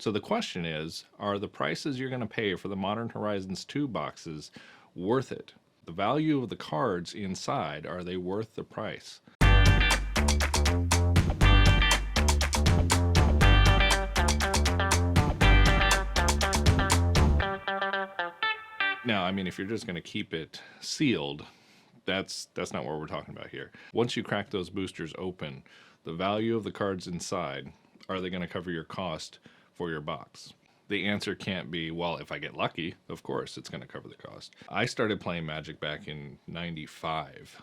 So the question is, are the prices you're going to pay for the Modern Horizons 2 boxes worth it? The value of the cards inside, are they worth the price? Now, I mean, if you're just going to keep it sealed, that's not what we're talking about here. Once you crack those boosters open, the value of the cards inside, are they going to cover your cost for your box? The answer can't be, well, if I get lucky, of course it's going to cover the cost. I started playing Magic back in 95,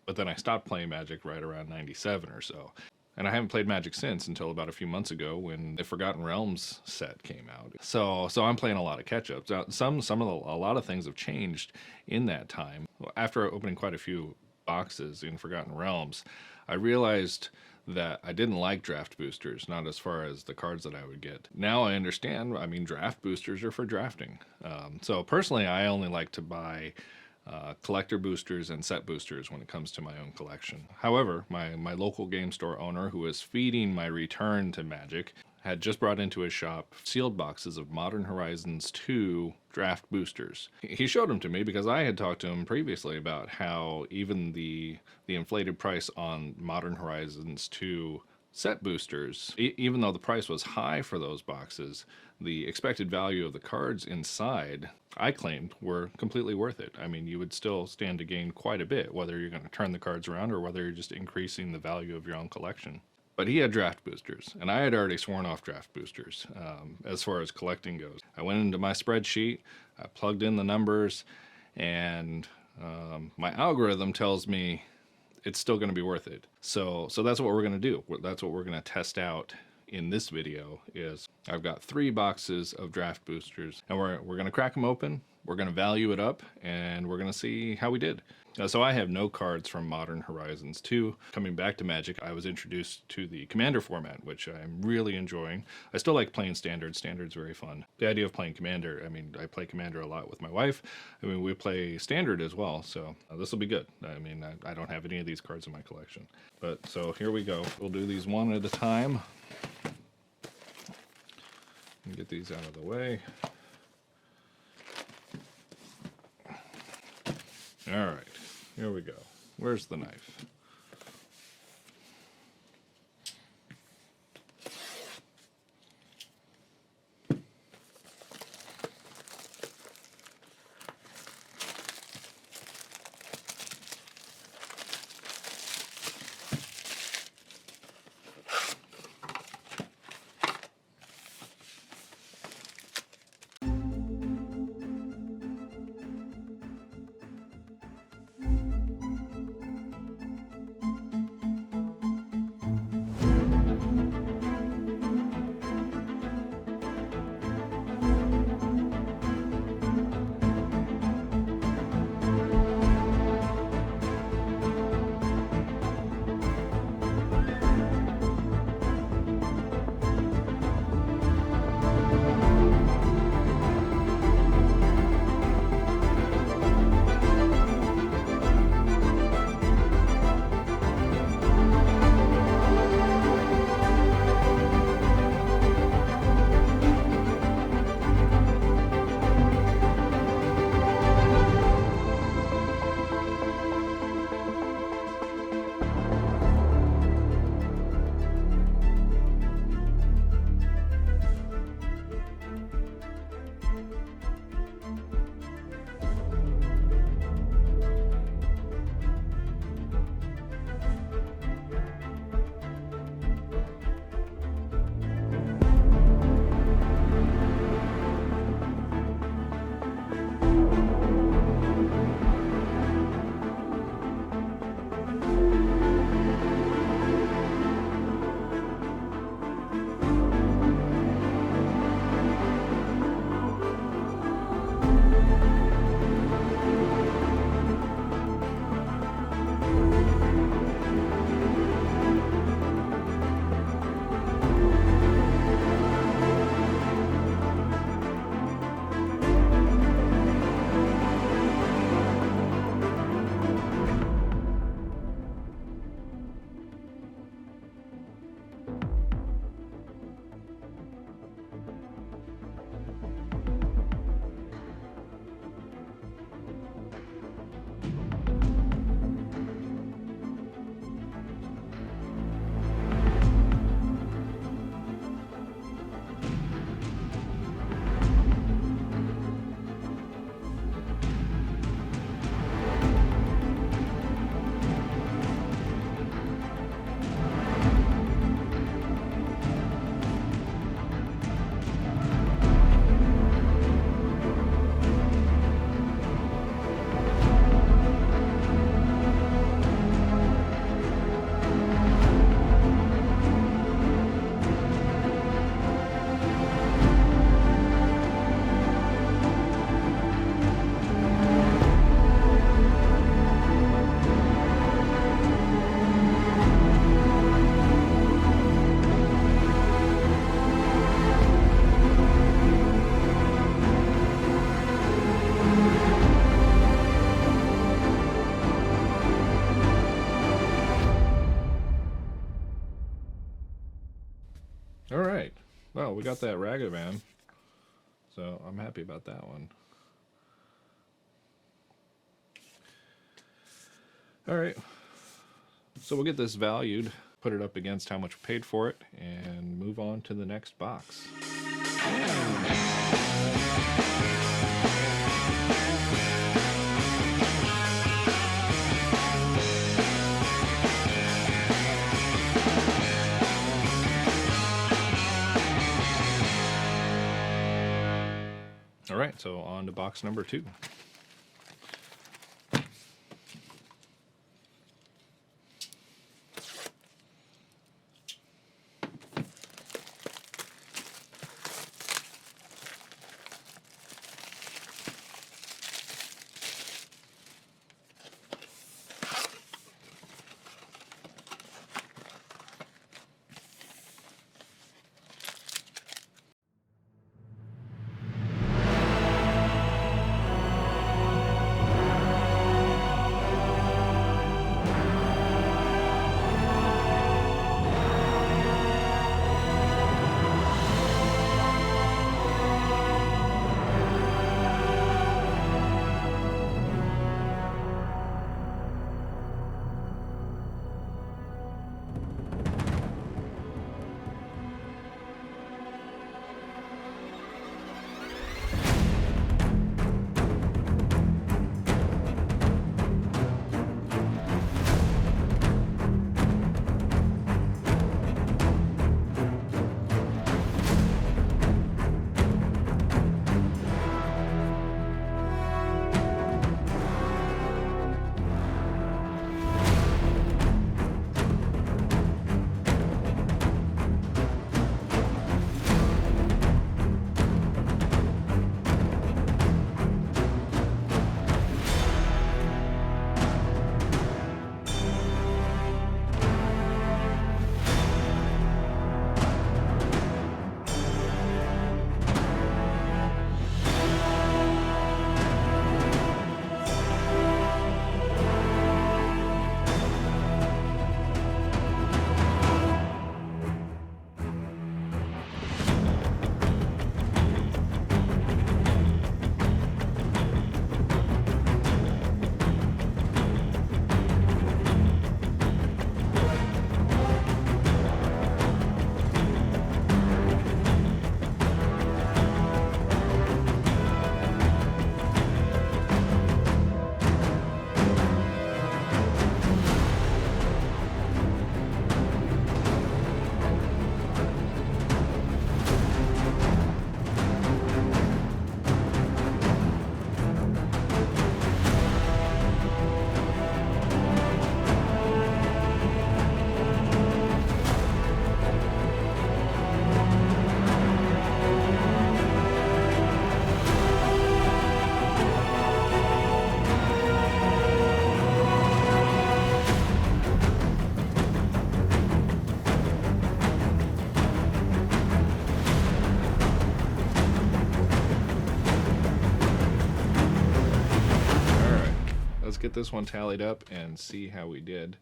but then I stopped playing Magic right around 97 or so. And I haven't played Magic since until about a few months ago when the Forgotten Realms set came out. So I'm playing a lot of catch-ups. A lot of things have changed in that time. After opening quite a few boxes in Forgotten Realms, I realized that I didn't like draft boosters, not as far as the cards that I would get. Now I understand, I mean, draft boosters are for drafting. So personally, I only like to buy collector boosters and set boosters when it comes to my own collection. However, my local game store owner, who is feeding my return to Magic, had just brought into his shop sealed boxes of Modern Horizons 2 draft boosters. He showed them to me because I had talked to him previously about how even the inflated price on Modern Horizons 2 set boosters, even though the price was high for those boxes, the expected value of the cards inside, I claimed, were completely worth it. I mean, you would still stand to gain quite a bit, whether you're going to turn the cards around or whether you're just increasing the value of your own collection. But he had draft boosters, and I had already sworn off draft boosters as far as collecting goes. I went into my spreadsheet, I plugged in the numbers, and my algorithm tells me it's still going to be worth it. So that's what we're going to do. That's what we're going to test out in this video. Is I've got 3 boxes of draft boosters, and we're going to crack them open. We're going to value it up, and we're going to see how we did. So I have no cards from Modern Horizons 2. Coming back to Magic, I was introduced to the Commander format, which I'm really enjoying. I still like playing Standard. Standard's very fun. The idea of playing Commander, I mean, I play Commander a lot with my wife. I mean, we play Standard as well, so this will be good. I mean, I don't have any of these cards in my collection. But so here we go. We'll do these one at a time. And get these out of the way. All right, here we go. Where's the knife? Well, we got that Ragavan, so I'm happy about that one. All right, so we'll get this valued, put it up against how much we paid for it, and move on to the next box. All right, so on to box number 2. Get this one tallied up and see how we did.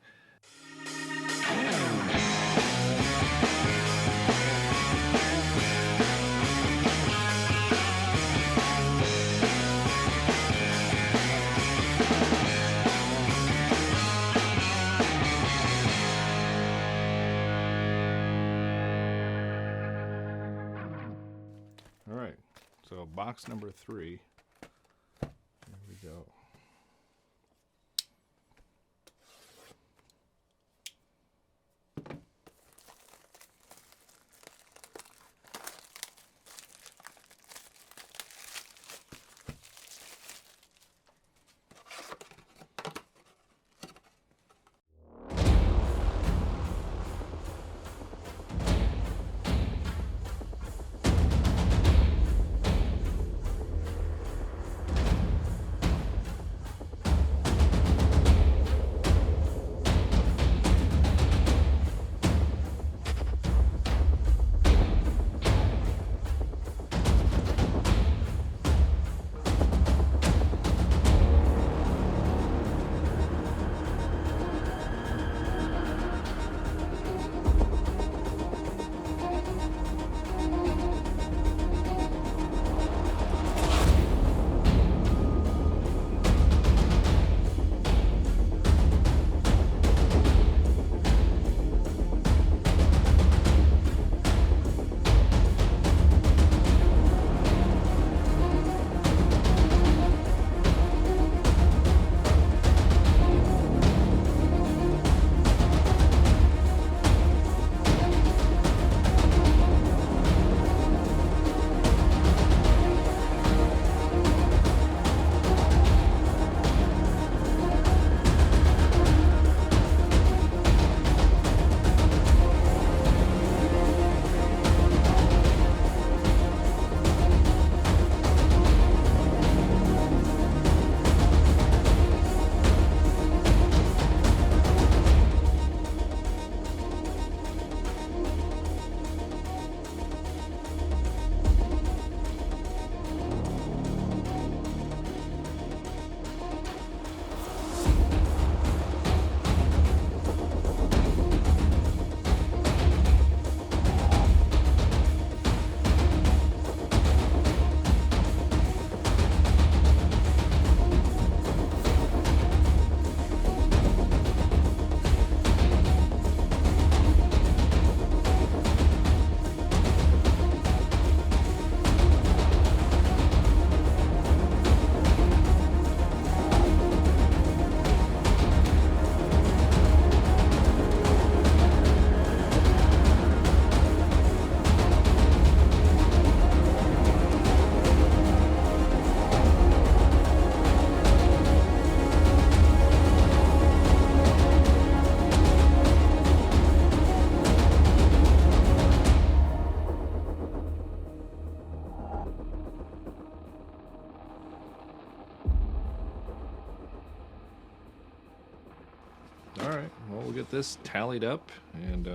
All right, so box number 3. Here we go. get this tallied up, and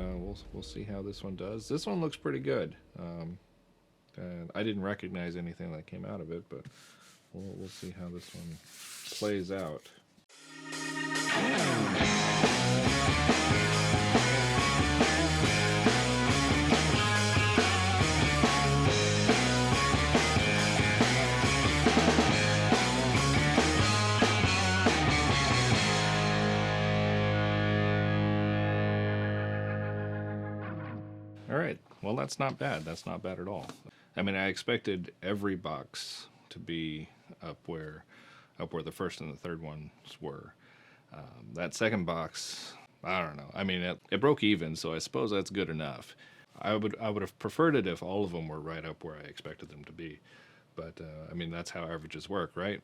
we'll see how this one does. This one looks pretty good. And I didn't recognize anything that came out of it, but we'll see how this one plays out. All right, well, that's not bad. That's not bad at all. I mean, I expected every box to be up where the first and the third ones were. That second box, I don't know. I mean, it broke even, so I suppose that's good enough. I would have preferred it if all of them were right up where I expected them to be. But I mean, that's how averages work, right?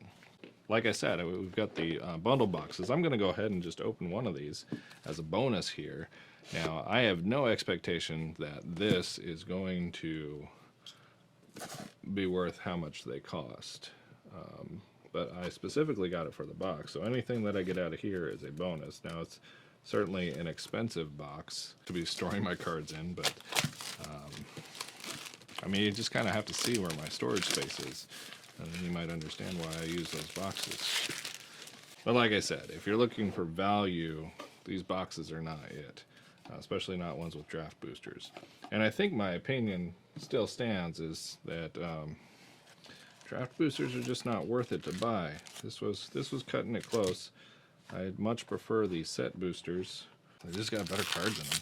Like I said, we've got the bundle boxes. I'm going to go ahead and just open one of these as a bonus here. Now, I have no expectation that this is going to be worth how much they cost. But I specifically got it for the box, so anything that I get out of here is a bonus. Now, it's certainly an expensive box to be storing my cards in, but I mean, you just kind of have to see where my storage space is, and then you might understand why I use those boxes. But like I said, if you're looking for value, these boxes are not it, especially not ones with draft boosters. And I think my opinion still stands, is that draft boosters are just not worth it to buy. This was cutting it close. I'd much prefer the set boosters. They just got better cards in them.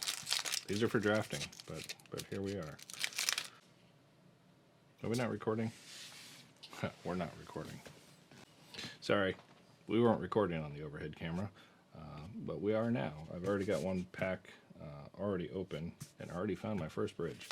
These are for drafting, but here we are. Are we not recording? We're not recording. Sorry, we weren't recording on the overhead camera, but we are now. I've already got one pack already open, and I already found my first bridge.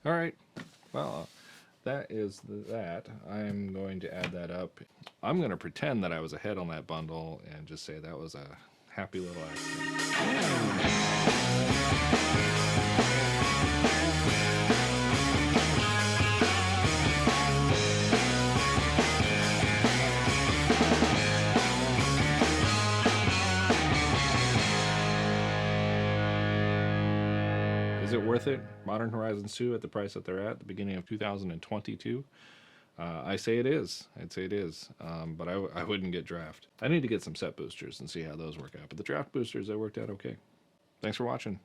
All right, well, that is that. I'm going to add that up. I'm going to pretend that I was ahead on that bundle and just say that was a happy little accident. Is it worth it? Modern Horizons 2 at the price that they're at the beginning of 2022? I say it is. I'd say it is. But I wouldn't get draft. I need to get some set boosters and see how those work out. But the draft boosters, they worked out okay. Thanks for watching.